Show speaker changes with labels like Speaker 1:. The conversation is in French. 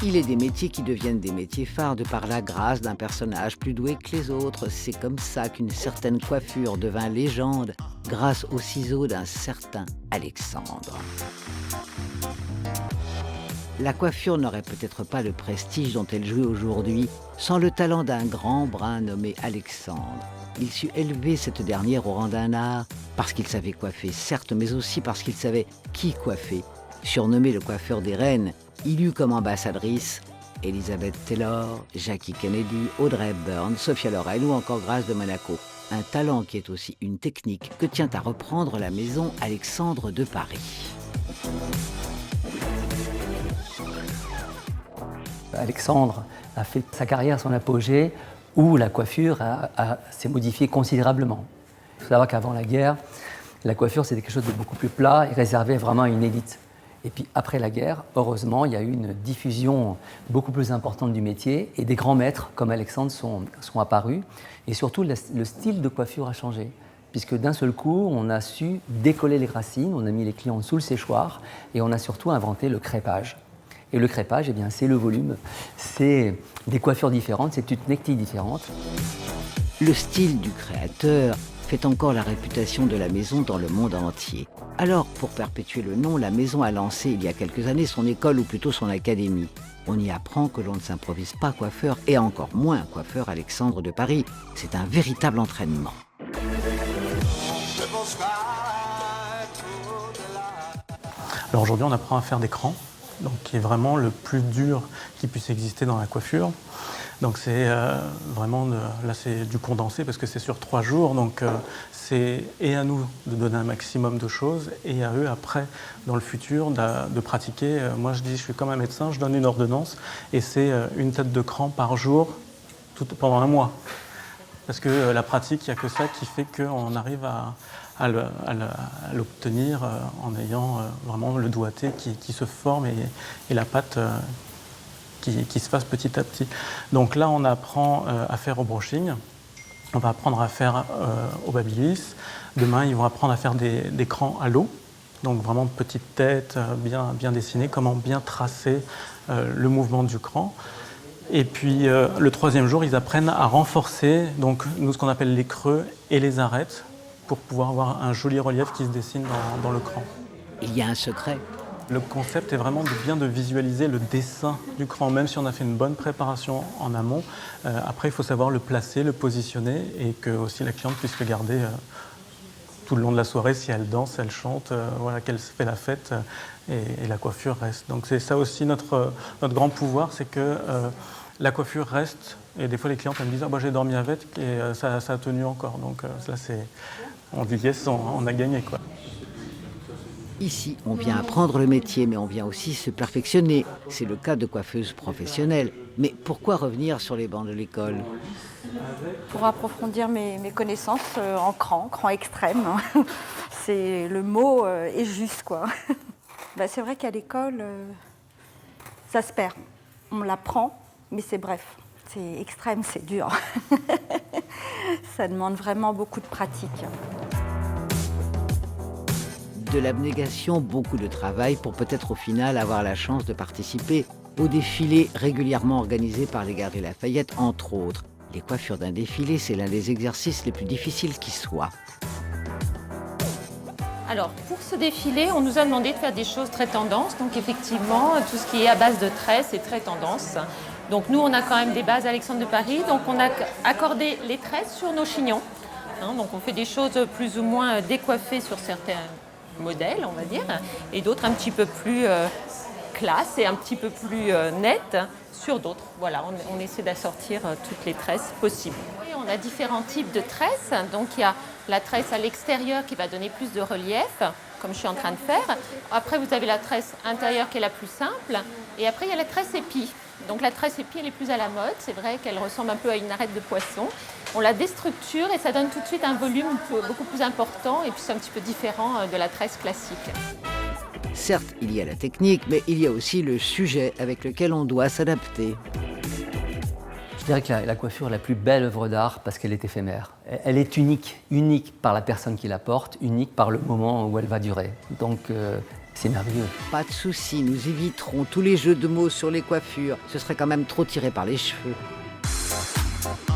Speaker 1: Il est des métiers qui deviennent des métiers phares de par la grâce d'un personnage plus doué que les autres. C'est comme ça qu'une certaine coiffure devint légende grâce aux ciseaux d'un certain Alexandre. La coiffure n'aurait peut-être pas le prestige dont elle jouit aujourd'hui sans le talent d'un grand brun nommé Alexandre. Il sut élever cette dernière au rang d'un art parce qu'il savait coiffer, certes, mais aussi parce qu'il savait qui coiffer. Surnommé le coiffeur des reines, il eut comme ambassadrice Elizabeth Taylor, Jackie Kennedy, Audrey Hepburn, Sophia Loren ou encore Grace de Monaco. Un talent qui est aussi une technique que tient à reprendre la maison Alexandre de Paris.
Speaker 2: Alexandre a fait sa carrière, son apogée, où la coiffure s'est modifiée considérablement. Il faut savoir qu'avant la guerre, la coiffure c'était quelque chose de beaucoup plus plat et réservé vraiment à une élite. Et puis après la guerre, heureusement, il y a eu une diffusion beaucoup plus importante du métier et des grands maîtres comme Alexandre sont apparus. Et surtout, le style de coiffure a changé. Puisque d'un seul coup, on a su décoller les racines, on a mis les clients sous le séchoir et on a surtout inventé le crêpage. Et le crêpage, eh bien, c'est le volume, c'est des coiffures différentes, c'est une technique différente.
Speaker 1: Le style du créateur fait encore la réputation de la maison dans le monde entier. Alors, pour perpétuer le nom, la maison a lancé il y a quelques années son école ou plutôt son académie. On y apprend que l'on ne s'improvise pas coiffeur et encore moins coiffeur Alexandre de Paris. C'est un véritable entraînement.
Speaker 3: Alors aujourd'hui, on apprend à faire des crans, donc qui est vraiment le plus dur qui puisse exister dans la coiffure. Donc c'est vraiment, là c'est du condensé parce que c'est sur 3 jours, donc c'est et à nous de donner un maximum de choses et à eux après, dans le futur, de pratiquer. Moi je dis, je suis comme un médecin, je donne une ordonnance et c'est une tête de cran par jour pendant un mois. Parce que la pratique, il n'y a que ça qui fait qu'on arrive à l'obtenir en ayant vraiment le doigté qui se forme et la pâte qui se fasse petit à petit. Donc là, on apprend à faire au brushing, on va apprendre à faire au babyliss. Demain, ils vont apprendre à faire des crans à l'eau, donc vraiment petite tête, bien dessinée, comment bien tracer le mouvement du cran. Et puis le 3e jour, ils apprennent à renforcer donc, nous, ce qu'on appelle les creux et les arêtes pour pouvoir avoir un joli relief qui se dessine dans le cran.
Speaker 1: Il y a un secret.
Speaker 3: Le concept est vraiment de visualiser le dessin du cran, même si on a fait une bonne préparation en amont. Après, il faut savoir le placer, le positionner et que aussi la cliente puisse le garder tout le long de la soirée, si elle danse, elle chante, voilà, qu'elle fait la fête et la coiffure reste. Donc c'est ça aussi notre grand pouvoir, c'est que la coiffure reste. Et des fois, les clientes elles me disent « Ah, bah, j'ai dormi avec et ça a tenu encore ». Donc là, on dit « Yes, on a gagné ». Quoi.
Speaker 1: Ici, on vient apprendre le métier, mais on vient aussi se perfectionner. C'est le cas de coiffeuses professionnelles. Mais pourquoi revenir sur les bancs de l'école ?
Speaker 4: Pour approfondir mes connaissances en cran extrême. C'est, le mot est juste, quoi. C'est vrai qu'à l'école, ça se perd. On l'apprend, mais c'est bref. C'est extrême, c'est dur. Ça demande vraiment beaucoup de pratique.
Speaker 1: De l'abnégation, beaucoup de travail pour peut-être au final avoir la chance de participer aux défilés régulièrement organisés par les Galeries Lafayette, entre autres. Les coiffures d'un défilé, c'est l'un des exercices les plus difficiles qui soit.
Speaker 5: Alors, pour ce défilé, on nous a demandé de faire des choses très tendances. Donc, effectivement, tout ce qui est à base de tresses est très tendance. Donc, nous, on a quand même des bases Alexandre de Paris. Donc, on a accordé les tresses sur nos chignons. Donc, on fait des choses plus ou moins décoiffées sur certains modèles, on va dire, et d'autres un petit peu plus classe et un petit peu plus nettes sur d'autres. Voilà, on essaie d'assortir toutes les tresses possibles. Et on a différents types de tresses. Donc, il y a la tresse à l'extérieur qui va donner plus de relief, comme je suis en train de faire. Après, vous avez la tresse intérieure qui est la plus simple. Et après, il y a la tresse épi. Donc, la tresse épi, elle est plus à la mode. C'est vrai qu'elle ressemble un peu à une arête de poisson. On la déstructure et ça donne tout de suite un volume beaucoup plus important. Et puis, c'est un petit peu différent de la tresse classique.
Speaker 1: Certes, il y a la technique, mais il y a aussi le sujet avec lequel on doit s'adapter.
Speaker 2: Je dirais que la coiffure est la plus belle œuvre d'art parce qu'elle est éphémère. Elle est unique par la personne qui la porte, unique par le moment où elle va durer. Donc C'est merveilleux.
Speaker 1: Pas de souci, nous éviterons tous les jeux de mots sur les coiffures. Ce serait quand même trop tiré par les cheveux.